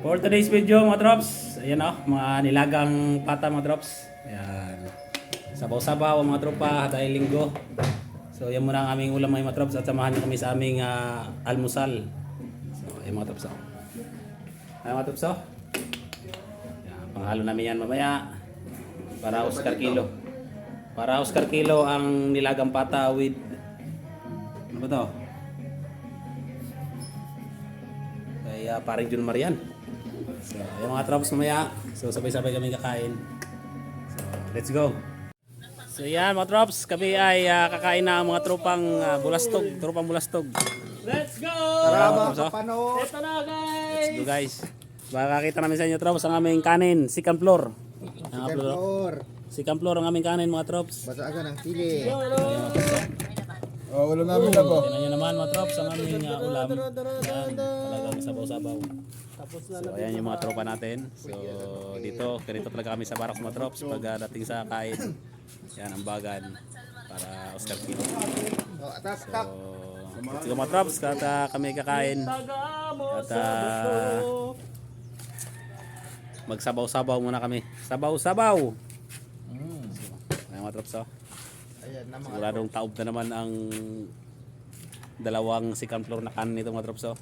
For today's video mga trops, ayan o, mga nilagang pata mga trops. Ayan. Sabaw-sabaw mga tropa dahil linggo. So yan muna ang aming ulam mga trops at samahan niyo kami sa aming almusal. So ayan mga trops o. Ayan mga trops o. Ayan, panghalo namin yan mamaya. Para Oscar Kilo. Para Oscar Kilo ang nilagang pata with ano ba to? Kaya paring Jun Marian. So, yung mga trops mamaya. So, sabay-sabay kami kakain. So, let's go. So, yan mga trops. Kami ay kakain na ang mga tropang bulastog. Tropang bulastog. Let's go! Tara mga trops. Pano! Ito na guys! Let's go guys. Makakita namin sa inyo trops ang aming kanin. Second floor. Second floor ang aming kanin mga trops. Basa agad ng sili. Oh, ulo namin na po. Tingnan nyo naman mga trops ang aming ulam. Yan, talagang sabaw-sabaw. So ayan yung mga tropa natin. So dito, ganito talaga kami sa Barracks mga trops. Pagdating sa kain, yan ang bagan para Oscar Kilo. Oh, atas, So, tap. let's go mga trops. Kata kami kakain. At magsabaw-sabaw muna kami. Sabaw-sabaw! Ayan mga trops oh. Ayan na mga Siguradong taob na naman ang dalawang second floor na kanin nito mga trops oh.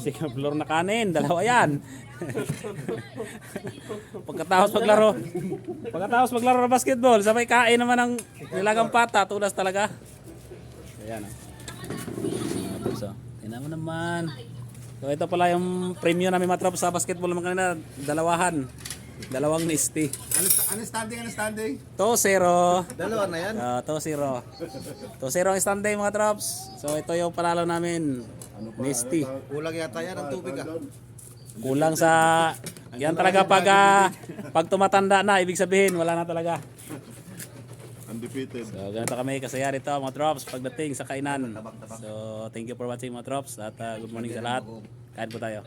Second floor na kanin, dalawa yan. Pagkatapos maglaro ng basketball, sabay kain naman ng nilagang pata, tulas talaga. Ayan oh. Mga trops oh. Tingnan mo naman. So ito pala yung premium namin mga trops sa basketball naman kanina, dalawang nisti. Ano standing? 2-0. Dalawa na yan. 2-0. 2-0 ang standing mga trops. So ito yung panalo namin. Nisti. Kulang yata yan ang tubig ah. Kulang sa yan talaga pag tumatanda na, ibig sabihin wala na talaga. Undefeated. So ganito kami kasaya dito mga trops pagdating sa kainan. So thank you for watching mga trops at good morning sa lahat. Kain po tayo.